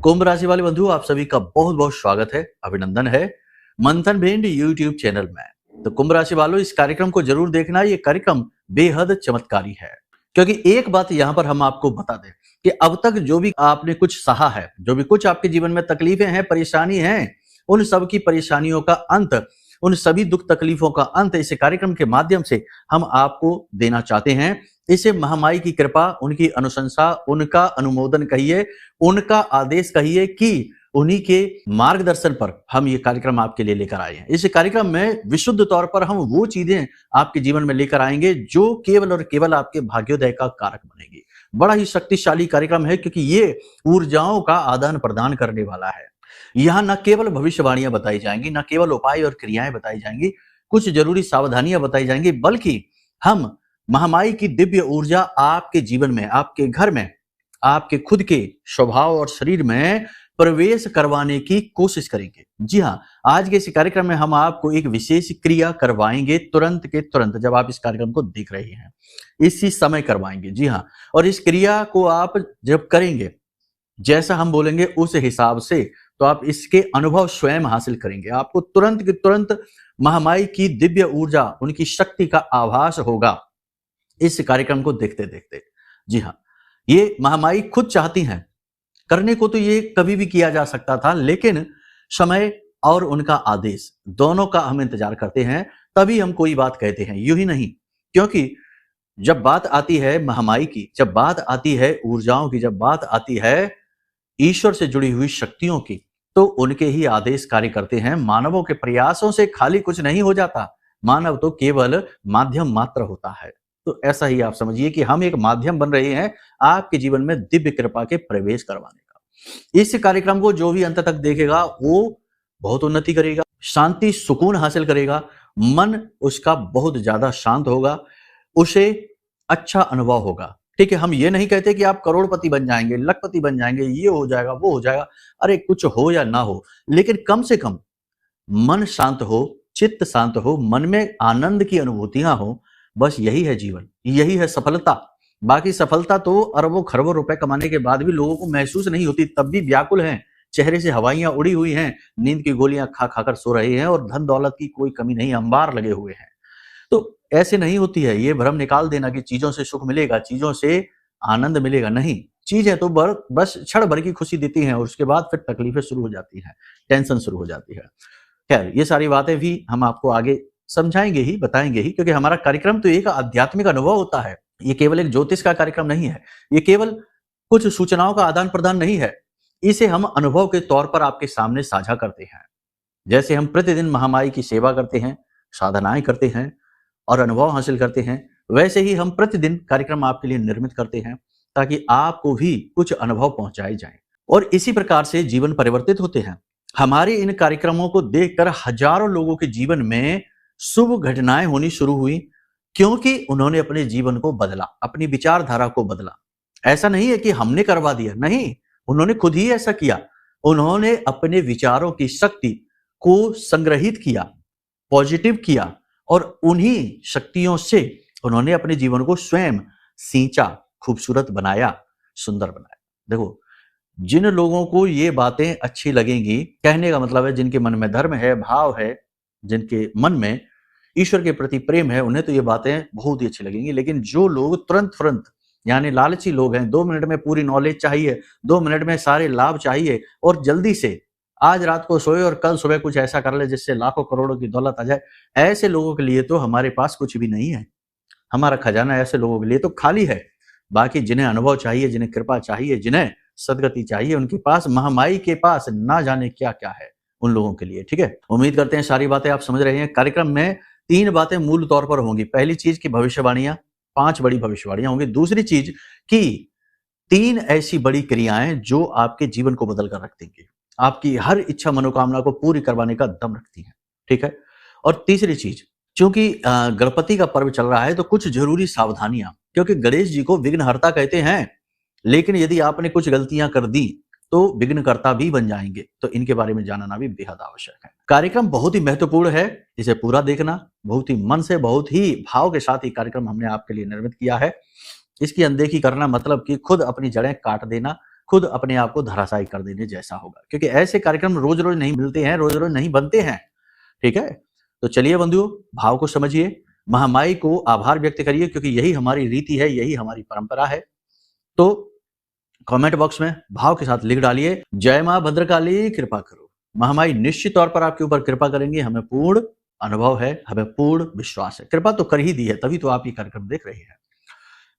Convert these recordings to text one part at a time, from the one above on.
कुंभ राशि वाले बंधु, आप सभी का बहुत बहुत स्वागत है, अभिनंदन है मंथन भिंड यूट्यूब चैनल में। तो कुंभ राशि वालों, इस कार्यक्रम को जरूर देखना। ये कार्यक्रम बेहद चमत्कारी है, क्योंकि एक बात यहाँ पर हम आपको बता दें कि अब तक जो भी आपने कुछ सहा है, जो भी कुछ आपके जीवन में तकलीफें हैं, परेशानी हैं, उन सब की परेशानियों का अंत, उन सभी दुख तकलीफों का अंत इस कार्यक्रम के माध्यम से हम आपको देना चाहते हैं। इसे महामाई की कृपा, उनकी अनुशंसा, उनका अनुमोदन कहिए, उनका आदेश कहिए कि उन्हीं के मार्गदर्शन पर हम ये कार्यक्रम आपके लिए लेकर आए हैं। इस कार्यक्रम में विशुद्ध तौर पर हम वो चीजें आपके जीवन में लेकर आएंगे जो केवल और केवल आपके भाग्योदय का कारक बनेगी। बड़ा ही शक्तिशाली कार्यक्रम है, क्योंकि ये ऊर्जाओं का आदान प्रदान करने वाला है। यहाँ न केवल भविष्यवाणियां बताई जाएंगी, न केवल उपाय और क्रियाएं बताई जाएंगी, कुछ जरूरी सावधानियां बताई जाएंगी, बल्कि हम महामाई की दिव्य ऊर्जा आपके जीवन में, आपके घर में, आपके खुद के स्वभाव और शरीर में प्रवेश करवाने की कोशिश करेंगे। जी हाँ, आज के इस कार्यक्रम में हम आपको एक विशेष क्रिया करवाएंगे, तुरंत के तुरंत, जब आप इस कार्यक्रम को देख रहे हैं इसी समय करवाएंगे। जी हाँ, और इस क्रिया को आप जब करेंगे, जैसा हम बोलेंगे उस हिसाब से, तो आप इसके अनुभव स्वयं हासिल करेंगे। आपको तुरंत के तुरंत महामाई की दिव्य ऊर्जा, उनकी शक्ति का आभास होगा इस कार्यक्रम को देखते देखते। जी हाँ, ये महामाई खुद चाहती हैं। करने को तो ये कभी भी किया जा सकता था, लेकिन समय और उनका आदेश दोनों का हम इंतजार करते हैं, तभी हम कोई बात कहते हैं, यूं ही नहीं। क्योंकि जब बात आती है महामाई की, जब बात आती है ऊर्जाओं की, जब बात आती है ईश्वर से जुड़ी हुई शक्तियों की, तो उनके ही आदेश कार्य करते हैं। मानवों के प्रयासों से खाली कुछ नहीं हो जाता, मानव तो केवल माध्यम मात्र होता है। तो ऐसा ही आप समझिए कि हम एक माध्यम बन रहे हैं आपके जीवन में दिव्य कृपा के प्रवेश करवाने का। इस कार्यक्रम को जो भी अंत तक देखेगा वो बहुत उन्नति करेगा, शांति सुकून हासिल करेगा, मन उसका बहुत ज्यादा शांत होगा, उसे अच्छा अनुभव होगा। ठीक है, हम ये नहीं कहते कि आप करोड़पति बन जाएंगे, लखपति बन जाएंगे, ये हो जाएगा, वो हो जाएगा। अरे कुछ हो या ना हो, लेकिन कम से कम मन शांत हो, चित्त शांत हो, मन में आनंद की अनुभूतियां हो, बस यही है जीवन, यही है सफलता। बाकी सफलता तो अरबों खरबों रुपए कमाने के बाद भी लोगों को महसूस नहीं होती, तब भी व्याकुल हैं, चेहरे से हवाइयां उड़ी हुई हैं, नींद की गोलियां खा खाकर सो रहे हैं, और धन दौलत की कोई कमी नहीं, अंबार लगे हुए हैं। तो ऐसे नहीं होती है। ये भ्रम निकाल देना कि चीजों से सुख मिलेगा, चीजों से आनंद मिलेगा, नहीं। चीजें तो बस क्षण भर की खुशी देती हैं, और उसके बाद फिर तकलीफें शुरू हो जाती हैं, टेंशन शुरू हो जाती है। खैर, ये सारी बातें भी हम आपको आगे समझाएंगे ही, बताएंगे ही, क्योंकि हमारा कार्यक्रम तो एक आध्यात्मिक अनुभव होता है। ये केवल एक ज्योतिष का कार्यक्रम नहीं है, ये केवल कुछ सूचनाओं का आदान प्रदान नहीं है। इसे हम अनुभव के तौर पर आपके सामने साझा करते हैं। जैसे हम प्रतिदिन महामाई की सेवा करते हैं, साधनाएं करते हैं और अनुभव हासिल करते हैं, वैसे ही हम प्रतिदिन कार्यक्रम आपके लिए निर्मित करते हैं, ताकि आपको भी कुछ अनुभव पहुंचाए जाएं। और इसी प्रकार से जीवन परिवर्तित होते हैं। हमारे इन कार्यक्रमों को देखकर हजारों लोगों के जीवन में शुभ घटनाएं होनी शुरू हुई, क्योंकि उन्होंने अपने जीवन को बदला, अपनी विचारधारा को बदला। ऐसा नहीं है कि हमने करवा दिया, नहीं, उन्होंने खुद ही ऐसा किया। उन्होंने अपने विचारों की शक्ति को संग्रहित किया, पॉजिटिव किया, और उन्हीं शक्तियों से उन्होंने अपने जीवन को स्वयं सींचा, खूबसूरत बनाया, सुंदर बनाया। देखो, जिन लोगों को ये बातें अच्छी लगेंगी, कहने का मतलब है जिनके मन में धर्म है, भाव है, जिनके मन में ईश्वर के प्रति प्रेम है, उन्हें तो ये बातें बहुत ही अच्छी लगेंगी। लेकिन जो लोग तुरंत यानी लालची लोग हैं, 2 मिनट में पूरी नॉलेज चाहिए, 2 मिनट में सारे लाभ चाहिए, और जल्दी से आज रात को सोए और कल सुबह कुछ ऐसा कर ले जिससे लाखों करोड़ों की दौलत आ जाए, ऐसे लोगों के लिए तो हमारे पास कुछ भी नहीं है। हमारा खजाना ऐसे लोगों के लिए तो खाली है। बाकी जिन्हें अनुभव चाहिए, जिन्हें कृपा चाहिए, जिन्हें सदगति चाहिए, उनके पास, महामाई के पास ना जाने क्या क्या है उन लोगों के लिए। ठीक है, उम्मीद करते हैं सारी बातें आप समझ रहे हैं। कार्यक्रम में 3 बातें मूल तौर पर होंगी। पहली चीज की भविष्यवाणियां, 5 बड़ी भविष्यवाणियां होंगी। दूसरी चीज कि 3 ऐसी बड़ी क्रियाएं जो आपके जीवन को बदल कर रख देंगी, आपकी हर इच्छा मनोकामना को पूरी करवाने का दम रखती हैं। ठीक है, और तीसरी चीज, क्योंकि गणपति का पर्व चल रहा है, तो कुछ जरूरी सावधानियां, क्योंकि गणेश जी को विघ्नहर्ता कहते हैं, लेकिन यदि आपने कुछ गलतियां कर दी तो विघ्नकर्ता भी बन जाएंगे। तो इनके बारे में जानना भी बेहद आवश्यक है। कार्यक्रम बहुत ही महत्वपूर्ण है, इसे पूरा देखना, बहुत ही मन से, बहुत ही भाव के साथ ही कार्यक्रम हमने आपके लिए निर्मित किया है। इसकी अनदेखी करना मतलब कि खुद अपनी जड़ें काट देना, खुद अपने आप को धराशायी कर देने जैसा होगा, क्योंकि ऐसे कार्यक्रम रोज रोज नहीं मिलते हैं, रोज रोज नहीं बनते हैं। ठीक है, तो चलिए बंधुओं, भाव को समझिए, महामाई को आभार व्यक्त करिए, क्योंकि यही हमारी रीति है, यही हमारी परंपरा है। तो कमेंट बॉक्स में भाव के साथ लिख डालिए, जय मां भद्रकाली कृपा करो। महामाई निश्चित तौर पर आपके ऊपर कृपा करेंगे, हमें पूर्ण अनुभव है, हमें पूर्ण विश्वास है। कृपा तो कर ही दी है, तभी तो आप ये कार्यक्रम देख रहे हैं।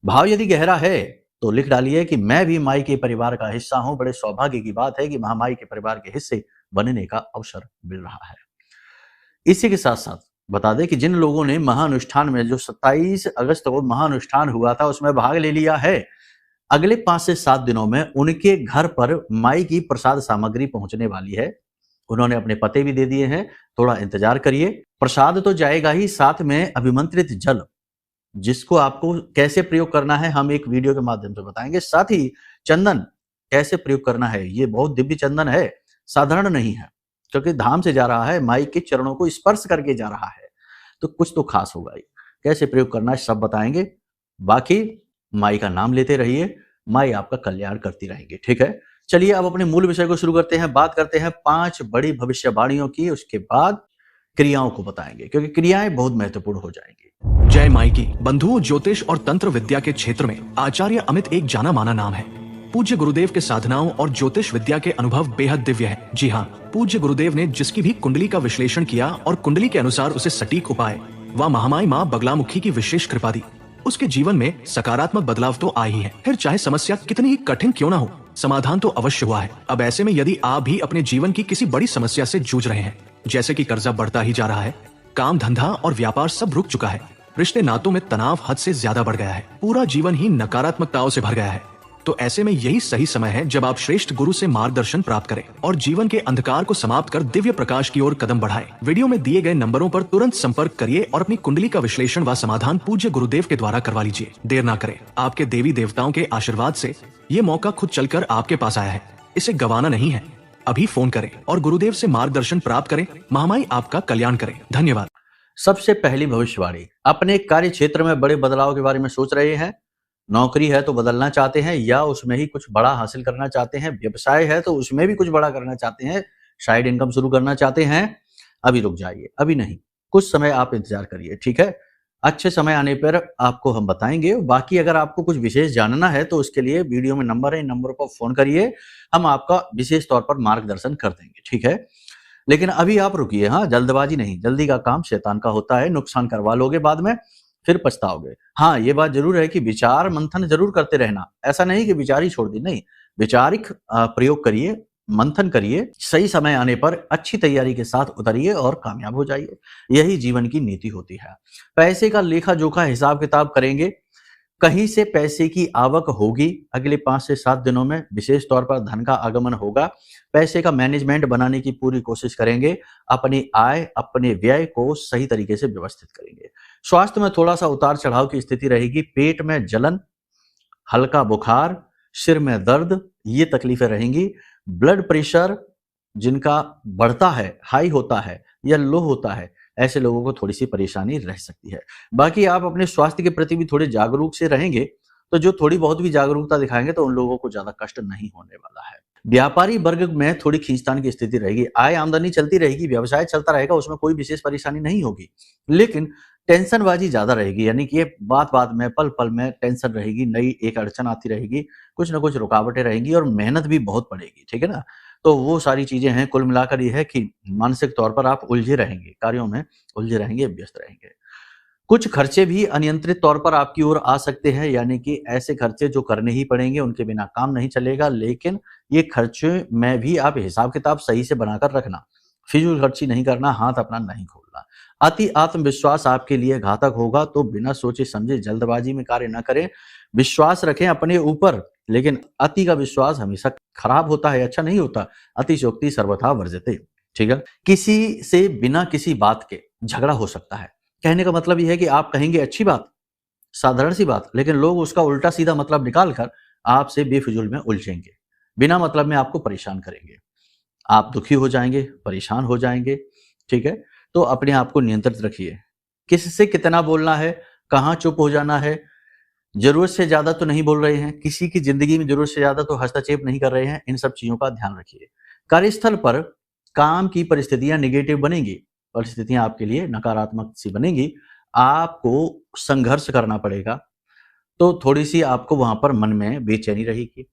भाव यदि गहरा है तो लिख डालिए कि मैं भी माई के परिवार का हिस्सा हूं। बड़े सौभाग्य की बात है कि महामाई के परिवार के हिस्से बनने का अवसर मिल रहा है। इसी के साथ साथ बता दें कि जिन लोगों ने महाअनुष्ठान में, जो 27 अगस्त को महाअनुष्ठान हुआ था, उसमें भाग ले लिया है, अगले 5 से 7 दिनों में उनके घर पर माई की प्रसाद सामग्री पहुंचने वाली है। उन्होंने अपने पते भी दे दिए हैं, थोड़ा इंतजार करिए। प्रसाद तो जाएगा ही, साथ में अभिमंत्रित जल, जिसको आपको कैसे प्रयोग करना है हम एक वीडियो के माध्यम से बताएंगे। साथ ही चंदन कैसे प्रयोग करना है, ये बहुत दिव्य चंदन है, साधारण नहीं है, क्योंकि धाम से जा रहा है, माई के चरणों को स्पर्श करके जा रहा है, तो कुछ तो खास होगा ही। कैसे प्रयोग करना है सब बताएंगे। बाकी माई का नाम लेते रहिए, माई आपका कल्याण करती रहेंगी। ठीक है, चलिए अब अपने मूल विषय को शुरू करते हैं। बात करते हैं 5 बड़ी भविष्यवाणियों की, उसके बाद क्रियाओं को बताएंगे, क्योंकि क्रियाएं बहुत महत्वपूर्ण हो जाएंगी। जय माई की। बंधुओं, ज्योतिष और तंत्र विद्या के क्षेत्र में आचार्य अमित एक जाना माना नाम है। पूज्य गुरुदेव के साधनाओं और ज्योतिष विद्या के अनुभव बेहद दिव्य है। जी हाँ, पूज्य गुरुदेव ने जिसकी भी कुंडली का विश्लेषण किया और कुंडली के अनुसार उसे सटीक उपाय व महामाई माँ बगलामुखी की विशेष कृपा दी, उसके जीवन में सकारात्मक बदलाव तो आ ही है। फिर चाहे समस्या कितनी ही कठिन क्यों ना हो, समाधान तो अवश्य हुआ है। अब ऐसे में यदि आप भी अपने जीवन की किसी बड़ी समस्या से जूझ रहे हैं, जैसे कि कर्जा बढ़ता ही जा रहा है, काम धंधा और व्यापार सब रुक चुका है, रिश्ते नातों में तनाव हद से ज्यादा बढ़ गया है, पूरा जीवन ही नकारात्मकताओं से भर गया है, तो ऐसे में यही सही समय है जब आप श्रेष्ठ गुरु से मार्गदर्शन प्राप्त करें और जीवन के अंधकार को समाप्त कर दिव्य प्रकाश की ओर कदम बढ़ाएं। वीडियो में दिए गए नंबरों पर तुरंत संपर्क करिए और अपनी कुंडली का विश्लेषण व समाधान पूज्य गुरुदेव के द्वारा करवा लीजिए। देर ना करें, आपके देवी देवताओं के आशीर्वाद से ये मौका खुद चलकर आपके पास आया है, इसे गंवाना नहीं है। अभी फोन करें और गुरुदेव से मार्गदर्शन प्राप्त करें। महामाई आपका कल्याण करें। धन्यवाद। सबसे पहली भविष्यवाणी, अपने कार्य क्षेत्र में बड़े बदलाव के बारे में सोच रहे हैं। नौकरी है तो बदलना चाहते हैं या उसमें ही कुछ बड़ा हासिल करना चाहते हैं। व्यवसाय है तो उसमें भी कुछ बड़ा करना चाहते हैं, साइड इनकम शुरू करना चाहते हैं। अभी रुक जाइए, अभी नहीं, कुछ समय आप इंतजार करिए। ठीक है, अच्छे समय आने पर आपको हम बताएंगे। बाकी अगर आपको कुछ विशेष जानना है तो उसके लिए वीडियो में नंबर है, इन नंबर पर फोन करिए, हम आपका विशेष तौर पर मार्गदर्शन कर देंगे। ठीक है, लेकिन अभी आप रुकिए। हाँ, जल्दबाजी नहीं, जल्दी का काम शैतान का होता है, नुकसान करवा लोगे बाद में, फिर पछताओगे। हाँ, ये बात जरूर है कि विचार मंथन जरूर करते रहना, ऐसा नहीं कि विचार ही छोड़ दी, नहीं, विचारिक प्रयोग करिए, मंथन करिए, सही समय आने पर अच्छी तैयारी के साथ उतरिए और कामयाब हो जाइए। यही जीवन की नीति होती है। पैसे का लेखा जोखा हिसाब किताब करेंगे, कहीं से पैसे की आवक होगी। अगले 5 से 7 दिनों में विशेष तौर पर धन का आगमन होगा। पैसे का मैनेजमेंट बनाने की पूरी कोशिश करेंगे। अपनी आय, अपने व्यय को सही तरीके से व्यवस्थित करेंगे। स्वास्थ्य में थोड़ा सा उतार चढ़ाव की स्थिति रहेगी। पेट में जलन, हल्का बुखार, सिर में दर्द, ये तकलीफें रहेंगी। ब्लड प्रेशर जिनका बढ़ता है, हाई होता है या लो होता है, ऐसे लोगों को थोड़ी सी परेशानी रह सकती है। बाकी आप अपने स्वास्थ्य के प्रति भी थोड़े जागरूक से रहेंगे, तो जो थोड़ी बहुत भी जागरूकता दिखाएंगे तो उन लोगों को ज्यादा कष्ट नहीं होने वाला है। व्यापारी वर्ग में थोड़ी खींचतान की स्थिति रहेगी। आय आमदनी चलती रहेगी, व्यवसाय चलता रहेगा, उसमें कोई विशेष परेशानी नहीं होगी, लेकिन टेंशनबाजी ज्यादा रहेगी। यानी कि बात बात में, पल पल में टेंशन रहेगी, नई एक अड़चन आती रहेगी, कुछ ना कुछ रुकावटें रहेंगी और मेहनत भी बहुत पड़ेगी। ठीक है ना, तो वो सारी चीजें हैं। कुल मिलाकर ये है कि मानसिक तौर पर आप उलझे रहेंगे, कार्यों में उलझे रहेंगे, व्यस्त रहेंगे। कुछ खर्चे भी अनियंत्रित तौर पर आपकी ओर आ सकते हैं, यानी कि ऐसे खर्चे जो करने ही पड़ेंगे, उनके बिना काम नहीं चलेगा। लेकिन ये खर्चे में भी आप हिसाब किताब सही से बनाकर रखना, फिजूल खर्ची नहीं करना, हाथ अपना नहीं खोलना। अति आत्मविश्वास आपके लिए घातक होगा, तो बिना सोचे समझे जल्दबाजी में कार्य न करें। विश्वास रखें अपने ऊपर, लेकिन अति का विश्वास हमेशा खराब होता है, अच्छा नहीं होता। अतिशयोक्ति सर्वथा वर्जते। ठीक है, किसी से बिना किसी बात के झगड़ा हो सकता है। कहने का मतलब यह है कि आप कहेंगे अच्छी बात, साधारण सी बात, लेकिन लोग उसका उल्टा सीधा मतलब निकाल कर आपसे बेफिजूल में उलझेंगे, बिना मतलब में आपको परेशान करेंगे। आप दुखी हो जाएंगे, परेशान हो जाएंगे। ठीक है, तो अपने आप को नियंत्रित रखिए। किससे कितना बोलना है, कहाँ चुप हो जाना है, जरूरत से ज्यादा तो नहीं बोल रहे हैं, किसी की जिंदगी में जरूरत से ज्यादा तो हस्तक्षेप नहीं कर रहे हैं। इन सब चीजों का ध्यान रखिए। कार्यस्थल पर काम की परिस्थितियां निगेटिव बनेंगी, परिस्थितियां आपके लिए नकारात्मक सी बनेंगी, आपको संघर्ष करना पड़ेगा, तो थोड़ी सी आपको वहां पर मन में बेचैनी रहेगी।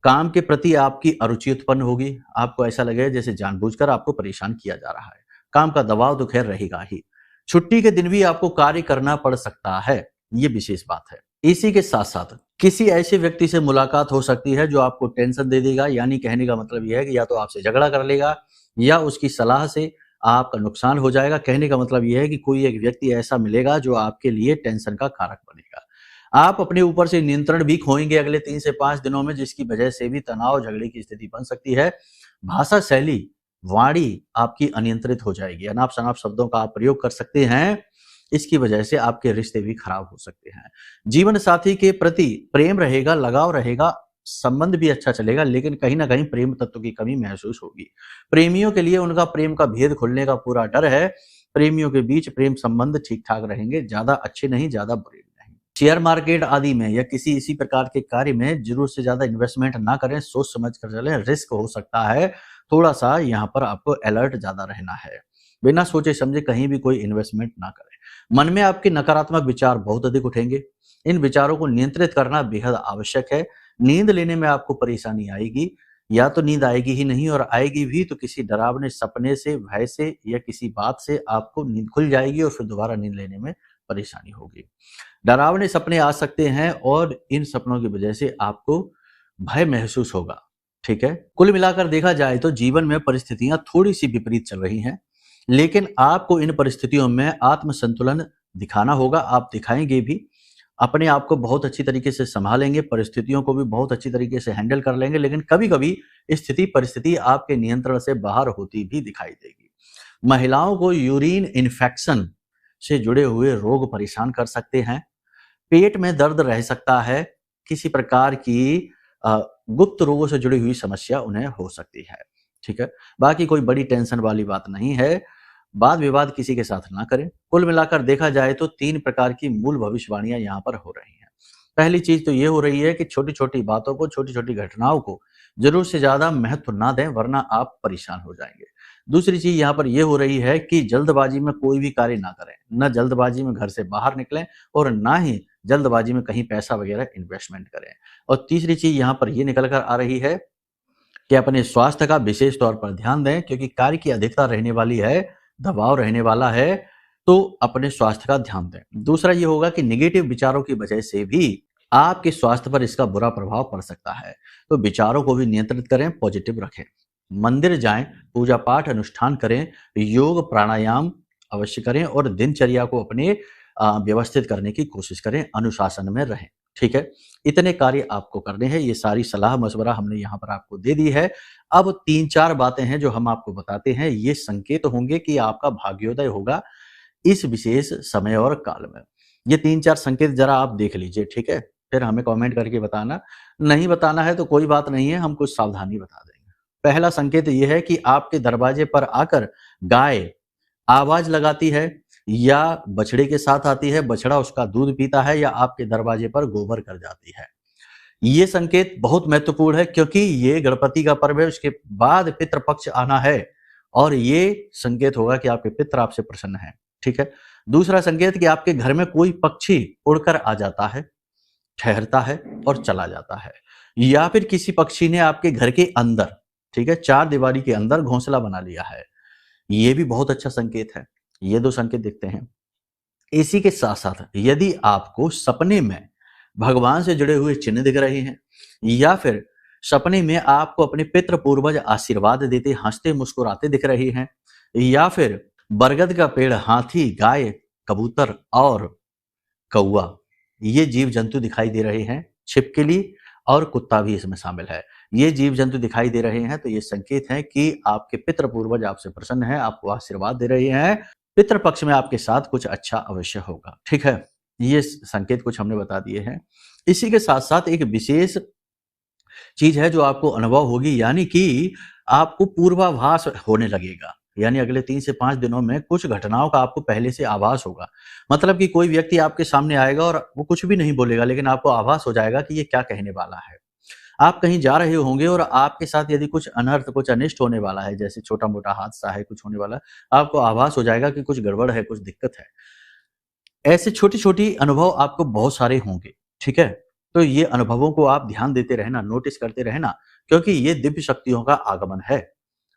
काम के प्रति आपकी अरुचि उत्पन्न होगी, आपको ऐसा लगेगा जैसे जानबूझकर आपको परेशान किया जा रहा है। काम का दबाव तो खैर रहेगा ही। छुट्टी के दिन भी आपको कार्य करना पड़ सकता है, ये विशेष बात है। इसी के साथ साथ किसी ऐसे व्यक्ति से मुलाकात हो सकती है जो आपको टेंशन दे देगा, यानी कहने का मतलब यह है कि या तो आपसे झगड़ा कर लेगा या उसकी सलाह से आपका नुकसान हो जाएगा। कहने का मतलब यह है कि कोई एक व्यक्ति ऐसा मिलेगा जो आपके लिए टेंशन का कारक बनेगा। आप अपने ऊपर से नियंत्रण भी खोएंगे अगले 3 से 5 दिनों में, जिसकी वजह से भी तनाव झगड़े की स्थिति बन सकती है। भाषा शैली, वाणी आपकी अनियंत्रित हो जाएगी, अनाप शनाप शब्दों का आप प्रयोग कर सकते हैं, इसकी वजह से आपके रिश्ते भी खराब हो सकते हैं। जीवन साथी के प्रति प्रेम रहेगा, लगाव रहेगा, संबंध भी अच्छा चलेगा, लेकिन कहीं ना कहीं प्रेम तत्व की कमी महसूस होगी। प्रेमियों के लिए उनका प्रेम का भेद खुलने का पूरा डर है। प्रेमियों के बीच प्रेम संबंध ठीक ठाक रहेंगे, ज्यादा अच्छे नहीं, ज्यादा बुरे नहीं। शेयर मार्केट आदि में या किसी इसी प्रकार के कार्य में जरूरत से ज्यादा इन्वेस्टमेंट ना करें, सोच समझ कर चलें, रिस्क हो सकता है। थोड़ा सा यहाँ पर आपको अलर्ट ज्यादा रहना है, बिना सोचे समझे कहीं भी कोई इन्वेस्टमेंट ना करें। मन में आपके नकारात्मक विचार बहुत अधिक उठेंगे, इन विचारों को नियंत्रित करना बेहद आवश्यक है। नींद लेने में आपको परेशानी आएगी, या तो नींद आएगी ही नहीं, और आएगी भी तो किसी डरावने सपने से, भय से या किसी बात से आपको नींद खुल जाएगी और फिर दोबारा नींद लेने में परेशानी होगी। डरावने सपने आ सकते हैं और इन सपनों की वजह से आपको भय महसूस होगा। ठीक है, कुल मिलाकर देखा जाए तो जीवन में परिस्थितियां थोड़ी सी विपरीत चल रही हैं, लेकिन आपको इन परिस्थितियों में आत्म संतुलन दिखाना होगा। आप दिखाएंगे भी, अपने आप को बहुत अच्छी तरीके से संभालेंगे, परिस्थितियों को भी बहुत अच्छी तरीके से हैंडल कर लेंगे, लेकिन कभी कभी परिस्थिति आपके नियंत्रण से बाहर होती भी दिखाई देगी। महिलाओं को यूरिन इन्फेक्शन से जुड़े हुए रोग परेशान कर सकते हैं, पेट में दर्द रह सकता है, किसी प्रकार की गुप्त रोगों से जुड़ी हुई समस्या उन्हें हो सकती है। ठीक है, बाकी कोई बड़ी टेंशन वाली बात नहीं है। वाद विवाद किसी के साथ ना करें। कुल मिलाकर देखा जाए तो 3 प्रकार की मूल भविष्यवाणियां यहाँ पर हो रही हैं। पहली चीज तो ये हो रही है कि छोटी छोटी बातों को, छोटी छोटी घटनाओं को जरूर से ज्यादा महत्व ना दें, वरना आप परेशान हो जाएंगे। दूसरी चीज यहाँ पर यह हो रही है कि जल्दबाजी में कोई भी कार्य ना करें, न जल्दबाजी में घर से बाहर निकलें और ना ही जल्दबाजी में कहीं पैसा वगैरह इन्वेस्टमेंट करें। और तीसरी चीज यहाँ पर यह निकल कर आ रही है कि अपने स्वास्थ्य का विशेष तौर पर ध्यान दें, क्योंकि कार्य की अधिकता रहने वाली है, दबाव रहने वाला है, तो अपने स्वास्थ्य का ध्यान दें। दूसरा ये होगा कि नेगेटिव विचारों की वजह से भी आपके स्वास्थ्य पर इसका बुरा प्रभाव पड़ सकता है, तो विचारों को भी नियंत्रित करें, पॉजिटिव रखें। मंदिर जाएं, पूजा पाठ अनुष्ठान करें, योग प्राणायाम अवश्य करें और दिनचर्या को अपने व्यवस्थित करने की कोशिश करें, अनुशासन में रहें। ठीक है, इतने कार्य आपको करने हैं। ये सारी सलाह मशवरा हमने यहाँ पर आपको दे दी है। अब 3-4 बातें हैं जो हम आपको बताते हैं, ये संकेत होंगे कि आपका भाग्योदय होगा इस विशेष समय और काल में। ये 3-4 संकेत जरा आप देख लीजिए, ठीक है, फिर हमें कमेंट करके बताना। नहीं बताना है तो कोई बात नहीं है, हम कुछ सावधानी बता देंगे। पहला संकेत ये है कि आपके दरवाजे पर आकर गाय आवाज लगाती है, या बछड़े के साथ आती है, बछड़ा उसका दूध पीता है, या आपके दरवाजे पर गोबर कर जाती है। ये संकेत बहुत महत्वपूर्ण है, क्योंकि ये गणपति का पर्व है, उसके बाद पितृपक्ष आना है और ये संकेत होगा कि आपके पितृ आपसे प्रसन्न हैं। ठीक है, दूसरा संकेत कि आपके घर में कोई पक्षी उड़कर आ जाता है, ठहरता है और चला जाता है, या फिर किसी पक्षी ने आपके घर के अंदर, ठीक है, 4 दीवारी के अंदर घोंसला बना लिया है। ये भी बहुत अच्छा संकेत है। ये 2 संकेत दिखते हैं। इसी के साथ साथ यदि आपको सपने में भगवान से जुड़े हुए चिन्ह दिख रहे हैं, या फिर सपने में आपको अपने पितृ पूर्वज आशीर्वाद देते हंसते मुस्कुराते दिख रहे हैं, या फिर बरगद का पेड़, हाथी, गाय, कबूतर और कौवा, ये जीव जंतु दिखाई दे रहे हैं, छिपकली और कुत्ता भी इसमें शामिल है, ये जीव जंतु दिखाई दे रहे हैं, तो ये संकेत है कि आपके पितृ पूर्वज आपसे प्रसन्न हैं, आपको आशीर्वाद दे रहे हैं, पितृ पक्ष में आपके साथ कुछ अच्छा अवश्य होगा। ठीक है, ये संकेत कुछ हमने बता दिए हैं। इसी के साथ साथ एक विशेष चीज है जो आपको अनुभव होगी, यानी कि आपको पूर्वाभास होने लगेगा, यानी अगले 3 से 5 दिनों में कुछ घटनाओं का आपको पहले से आभास होगा। मतलब कि कोई व्यक्ति आपके सामने आएगा और वो कुछ भी नहीं बोलेगा, लेकिन आपको आभास हो जाएगा कि ये क्या कहने वाला है। आप कहीं जा रहे होंगे और आपके साथ यदि कुछ अनर्थ, कुछ अनिष्ट होने वाला है, जैसे छोटा-मोटा हादसा है, कुछ होने वाला है, आपको आभास हो जाएगा कि कुछ गड़बड़ है, कुछ दिक्कत है। ऐसे छोटी-छोटी अनुभव आपको बहुत सारे होंगे, ठीक है? तो ये अनुभवों को आप ध्यान देते रहना, नोटिस करते रहना, क्योंकि ये दिव्य शक्तियों का आगमन है।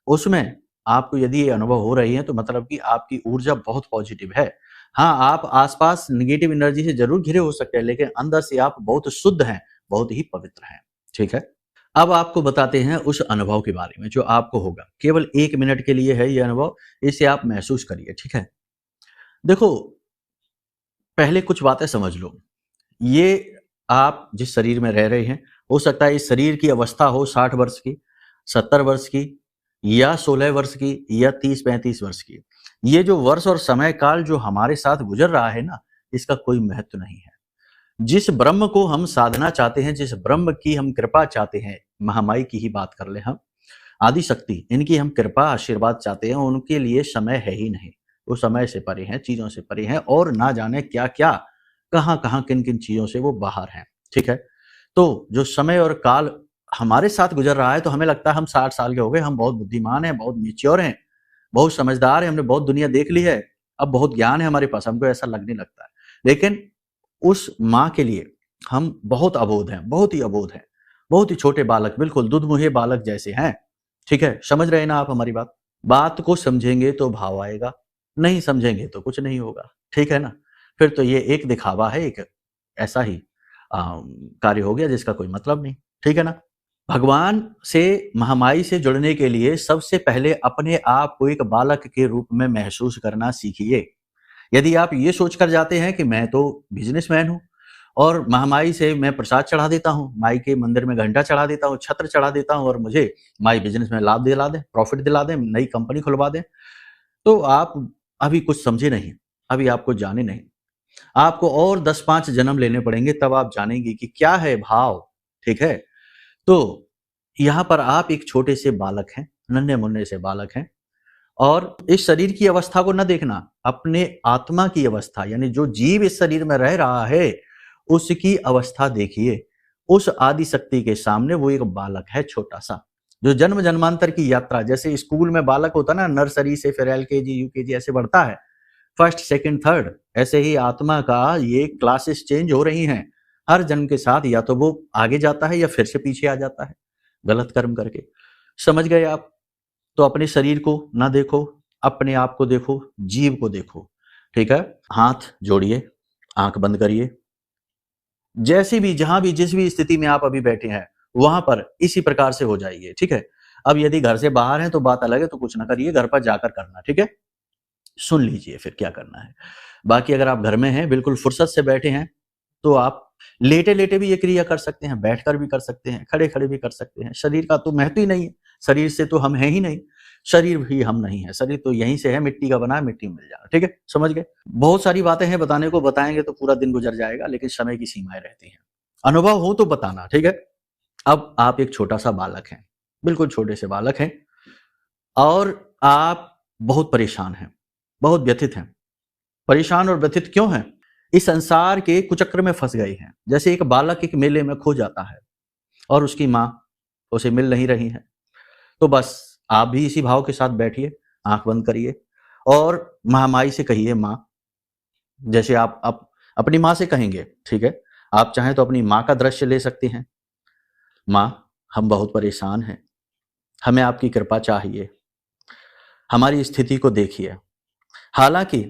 उसमें आपको यदि ये अनुभव हो रही है तो मतलब कि आपकी ऊर्जा बहुत पॉजिटिव है। हाँ, आप आस-पास नेगेटिव एनर्जी से ज़रूर घिरे हो सकते हैं, लेकिन अंदर से आप बहुत शुद्ध हैं, बहुत ही पवित्र हैं, ठीक है? अब आपको बताते हैं उस अनुभव के बारे में जो आपको होगा। केवल 1 मिनट के लिए है ये अनुभव, इसे आप महसूस करिए, ठीक है? देखो, पहले कुछ बातें समझ लो। ये आप जिस शरीर में रह रहे हैं, हो सकता है इस शरीर की अवस्था हो 60 वर्ष की, 70 वर्ष की या 16 वर्ष की या 30-35 वर्ष की। ये जो वर्ष और समय काल जो हमारे साथ गुजर रहा है ना, इसका कोई महत्व नहीं है। जिस ब्रह्म को हम साधना चाहते हैं, जिस ब्रह्म की हम कृपा चाहते हैं, महामाई की ही बात कर लें हम, आदि शक्ति, इनकी हम कृपा आशीर्वाद चाहते हैं, उनके लिए समय है ही नहीं। वो समय से परे हैं, चीज़ों से परे हैं और ना जाने क्या-क्या, कहाँ-कहाँ, किन-किन चीज़ों से वो बाहर हैं, ठीक है? तो जो समय और काल हमारे साथ गुज़र रहा है, तो हमें लगता है हम 60 साल के हो गए, हम बहुत बुद्धिमान हैं, बहुत मैच्योर हैं, बहुत समझदार हैं, हमने बहुत दुनिया देख ली है, अब बहुत ज्ञान है हमारे पास, हमको ऐसा लगने लगता है। लेकिन उस माँ के लिए हम बहुत अबोध हैं, बहुत ही अबोध हैं, बहुत ही छोटे बालक, बिल्कुल दुधमुहे बालक जैसे हैं, ठीक है? समझ रहे हैं ना आप हमारी बात? बात को समझेंगे तो भाव आएगा, नहीं समझेंगे तो कुछ नहीं होगा, ठीक है ना? फिर तो ये एक दिखावा है, एक ऐसा ही कार्य हो गया जिसका कोई मतलब नहीं, ठीक है ना? भगवान से, महामाई से जुड़ने के लिए सबसे पहले अपने आप को एक बालक के रूप में महसूस करना सीखिए। यदि आप ये सोचकर जाते हैं कि मैं तो बिज़नेसमैन हूँ और महामाई से मैं प्रसाद चढ़ा देता हूँ, माई के मंदिर में घंटा चढ़ा देता हूँ, छत्र चढ़ा देता हूँ और मुझे माई बिज़नेस में लाभ दिला दें, प्रॉफ़िट दिला दें, नई कंपनी खुलवा दें, तो आप अभी कुछ समझे नहीं, अभी आपको जाने नहीं। आपको और 10-5 जन्म लेने पड़ेंगे, तब आप जानेंगे कि क्या है भाव, ठीक है? तो यहाँ पर आप एक छोटे से बालक हैं, नन्हे-मुन्ने से बालक हैं और इस शरीर की अवस्था को न देखना, अपने आत्मा की अवस्था, यानी जो जीव इस शरीर में रह रहा है, उसकी अवस्था देखिए। उस आदि शक्ति के सामने वो एक बालक है छोटा-सा, जो जन्म-जन्मांतर की यात्रा, जैसे स्कूल में बालक होता है ना, नर्सरी से फिर एलकेजी, यूकेजी ऐसे बढ़ता है, फर्स्ट, सेकंड, थर्ड, ऐसे ही आत्मा का ये क्लासेस चेंज हो रही हैं। हर जन्म के साथ या तो वो आगे जाता है या फिर से पीछे आ जाता है, गलत कर्म करके। समझ गए आप? तो अपने शरीर को ना देखो, अपने आप को देखो, जीव को देखो, ठीक है? हाथ जोड़िए, आँख बंद करिए। जैसे भी, जहाँ भी, जिस भी स्थिति में आप अभी बैठे हैं, वहाँ पर इसी प्रकार से हो जाइए, ठीक है? अब यदि घर से बाहर हैं तो बात अलग है, तो कुछ ना करिए, घर पर जाकर करना, ठीक है? सुन लीजिए फिर क्या करना है। बाकी अगर आप घर में हैं, बिल्कुल फुर्सत से बैठे हैं, तो आप लेटे-लेटे भी ये क्रिया कर सकते हैं, बैठकर भी कर सकते हैं, खड़े-खड़े भी कर सकते हैं। शरीर का तो महत्व ही नहीं है, शरीर से तो हम हैं ही नहीं, शरीर भी हम नहीं है, शरीर तो यहीं से है, मिट्टी का बना है, मिट्टी में मिल जाएगा, ठीक है? समझ गए? बहुत सारी बातें हैं बताने को, बताएँगे तो पूरा दिन गुज़र जाएगा, लेकिन समय की सीमाएँ रहती हैं। अनुभव हो तो बताना, ठीक है? अब आप एक छोटा-सा बालक हैं, बिल्कुल छोटे से बालक हैं और आप बहुत परेशान हैं, बहुत व्यथित हैं। परेशान और व्यथित क्यों हैं? इस संसार के कुचक्र में फँस गए हैं। जैसे एक बालक एक मेले में खो जाता है और उसकी माँ उसे मिल नहीं रही है। तो बस आप भी इसी भाव के साथ बैठिए, आँख बंद करिए और महामाई से कहिए, माँ, जैसे आप अपनी माँ से कहेंगे, ठीक है? आप चाहें तो अपनी माँ का दृश्य ले सकते हैं। माँ, हम बहुत परेशान हैं, हमें आपकी कृपा चाहिए, हमारी स्थिति को देखिए। हालाँकि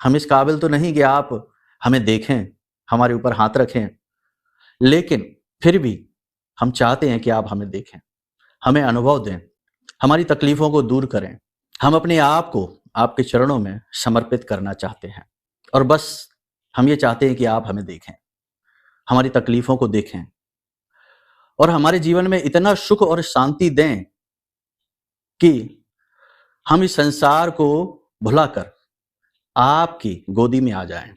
हम इस काबिल तो नहीं कि आप हमें देखें, हमारे ऊपर हाथ रखें, लेकिन फिर भी हम चाहते हैं कि आप हमें देखें, हमें अनुभव दें, हमारी तकलीफ़ों को दूर करें। हम अपने आप को आपके चरणों में समर्पित करना चाहते हैं और बस हम ये चाहते हैं कि आप हमें देखें, हमारी तकलीफ़ों को देखें और हमारे जीवन में इतना सुख और शांति दें कि हम इस संसार को भुलाकर आपकी गोदी में आ जाएँ,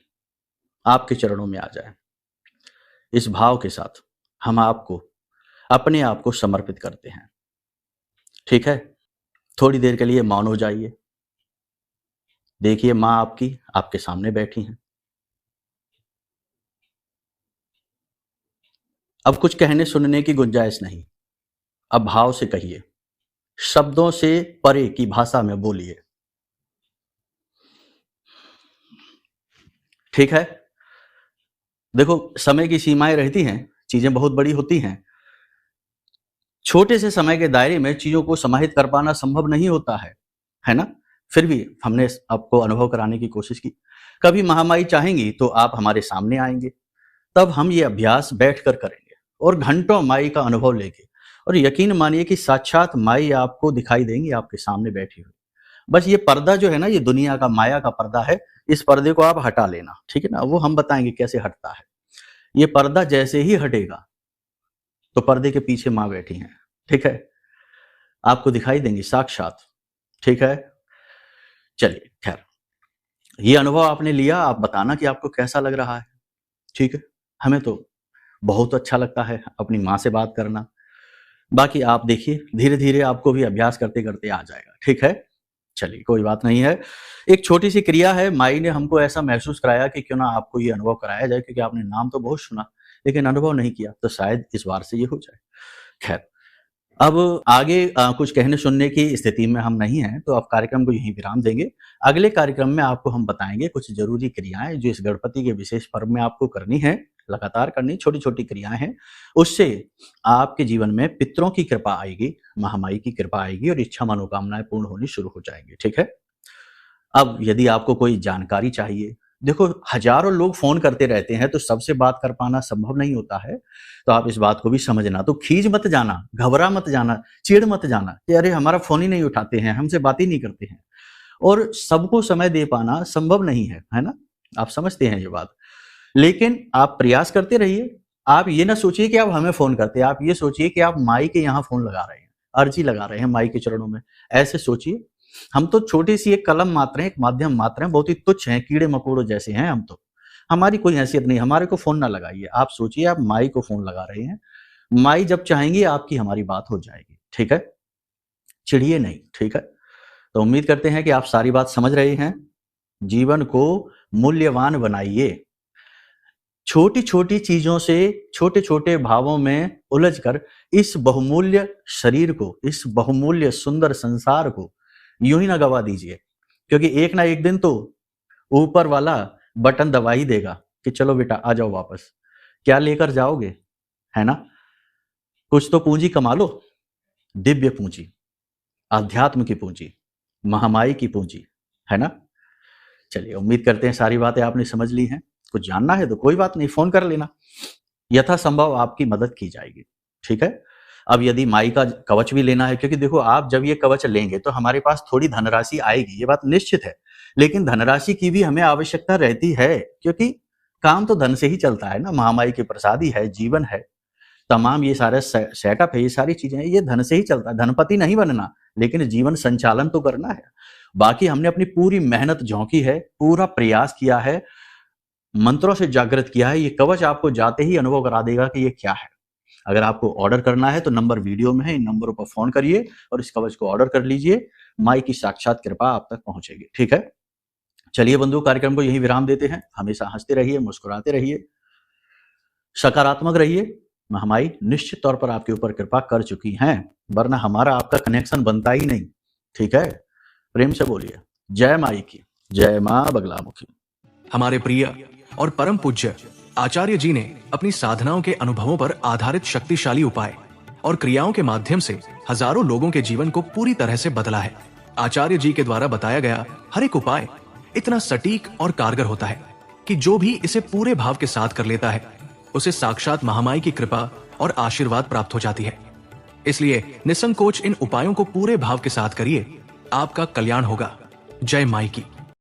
आपके चरणों में आ जाएँ। इस भाव के साथ हम आपको, अपने आप को समर्पित करते हैं, ठीक है? थोड़ी देर के लिए मौन हो जाइए, देखिए माँ आपकी आपके सामने बैठी हैं। अब कुछ कहने सुनने की गुंजाइश नहीं, अब भाव से कहिए, शब्दों से परे की भाषा में बोलिए। ठीक है? देखो, समय की सीमाएं रहती हैं, चीजें बहुत बड़ी होती हैं। छोटे से समय के दायरे में चीजों को समाहित कर पाना संभव नहीं होता है ना? फिर भी हमने आपको अनुभव कराने की कोशिश की। कभी महामाई चाहेंगी तो आप हमारे सामने आएंगे, तब हम ये अभ्यास बैठकर करेंगे और घंटों माई का अनुभव लेंगे। और यकीन मानिए कि साक्षात माई आपको दिखाई देंगी आपके सामने बैठी हुई। बस ये पर्दा जो है ना, ये दुनिया का माया का पर्दा है, इस पर्दे को आप हटा लेना, ठीक है ना? वो हम बताएंगे कैसे हटता है। ये पर्दा जैसे ही हटेगा तो पर्दे के पीछे माँ बैठी हैं, ठीक है? आपको दिखाई देंगी साक्षात, ठीक है? चलिए खैर, ये अनुभव आपने लिया, आप बताना कि आपको कैसा लग रहा है, ठीक है? हमें तो बहुत अच्छा लगता है अपनी माँ से बात करना। बाकी आप देखिए, धीरे धीरे आपको भी अभ्यास करते करते आ जाएगा, ठीक है? चलिए कोई बात नहीं है। एक छोटी सी क्रिया है, माई ने हमको ऐसा महसूस कराया कि क्यों ना आपको ये अनुभव कराया जाए, क्योंकि आपने नाम तो बहुत सुना लेकिन अनुभव नहीं किया, तो शायद इस बार से ये हो जाए। खैर, अब आगे कुछ कहने सुनने की स्थिति में हम नहीं हैं, तो अब कार्यक्रम को यहीं विराम देंगे। अगले कार्यक्रम में आपको हम बताएंगे कुछ जरूरी क्रियाएं जो इस गणपति के विशेष पर्व में आपको करनी है, लगातार करनी, छोटी छोटी क्रियाएं हैं। उससे आपके जीवन में पितरों की कृपा आएगी, महामाई की कृपा आएगी और इच्छा मनोकामनाएं पूर्ण होनी शुरू हो जाएंगी, ठीक है? अब यदि आपको कोई जानकारी चाहिए, देखो हजारों लोग फोन करते रहते हैं, तो सबसे बात कर पाना संभव नहीं होता है, तो आप इस बात को भी समझना। तो खींच मत जाना, घबरा मत जाना, चिढ़ मत जाना कि अरे हमारा फोन ही नहीं उठाते हैं, हमसे बात ही नहीं करते हैं। और सबको समय दे पाना संभव नहीं है ना? आप समझते हैं ये बात, लेकिन आप प्रयास करते रहिए। आप ये ना सोचिए कि आप हमें फोन करते हैं, आप ये सोचिए कि आप माई के यहाँ फोन लगा रहे हैं, अर्जी लगा रहे हैं माई के चरणों में, ऐसे सोचिए। हम तो छोटी सी एक कलम मात्र हैं, एक माध्यम मात्र हैं, बहुत ही तुच्छ हैं, कीड़े मकोड़ों जैसे हैं हम तो। हमारी कोई हैसियत नहीं, हमारे को फोन ना लगाइए। आप सोचिए आप माई को फोन लगा रहे हैं, माई जब चाहेंगी आपकी हमारी बात हो जाएगी, ठीक है? चिढ़िए नहीं, ठीक है? तो उम्मीद करते हैं कि आप सारी बात समझ रहे हैं। जीवन को मूल्यवान बनाइए, छोटी छोटी चीजों से, छोटे छोटे भावों में उलझकर इस बहुमूल्य शरीर को, इस बहुमूल्य सुंदर संसार को यूं ही ना गवा दीजिए, क्योंकि एक ना एक दिन तो ऊपर वाला बटन दबा ही देगा कि चलो बेटा आ जाओ वापस। क्या लेकर जाओगे, है ना? कुछ तो पूंजी कमा लो, दिव्य पूंजी, अध्यात्म की पूंजी, महामाई की पूंजी, है ना? चलिए, उम्मीद करते हैं सारी बातें आपने समझ ली हैं। कुछ जानना है तो कोई बात नहीं, फोन कर लेना, यथासंभव आपकी मदद की जाएगी, ठीक है? अब यदि माई का कवच भी लेना है, क्योंकि देखो आप जब ये कवच लेंगे तो हमारे पास थोड़ी धनराशि आएगी, ये बात निश्चित है, लेकिन धनराशि की भी हमें आवश्यकता रहती है, क्योंकि काम तो धन से ही चलता है ना। महामाई की प्रसादी है, जीवन है, तमाम ये सारा सेटअप है, ये सारी चीजें हैं, ये धन से ही चलता है। धनपति नहीं बनना, लेकिन जीवन संचालन तो करना है। बाकी हमने अपनी पूरी मेहनत झोंकी है, पूरा प्रयास किया है, मंत्रों से जागृत किया है। ये कवच आपको जाते ही अनुभव करा देगा कि ये क्या है। अगर आपको ऑर्डर करना है तो नंबर वीडियो में है, इन नंबरों पर फोन करिए और इस कवच को ऑर्डर कर लीजिए। माई की साक्षात कृपा आप तक पहुंचेगी, ठीक है? चलिए बंधु, कार्यक्रम को यही विराम देते हैं। हमेशा हंसते रहिए, मुस्कुराते रहिए, सकारात्मक रहिए। महामाई निश्चित तौर पर आपके ऊपर कृपा कर चुकी हैं, वरना हमारा आपका कनेक्शन बनता ही नहीं, ठीक है? प्रेम से बोलिए जय माई की, जय मां बगलामुखी। हमारे प्रिय और परम पूज्य आचार्य जी ने अपनी साधनाओं के अनुभवों पर आधारित शक्तिशाली उपाय और क्रियाओं के माध्यम से हजारों लोगों के जीवन को पूरी तरह से बदला है। आचार्य जी के द्वारा बताया गया हर एक उपाय इतना सटीक और कारगर होता है कि जो भी इसे पूरे भाव के साथ कर लेता है, उसे साक्षात महामाई की कृपा और आशीर्वाद प्राप्त हो जाती है। इसलिए निसंकोच इन उपायों को पूरे भाव के साथ करिए, आपका कल्याण होगा। जय माई की।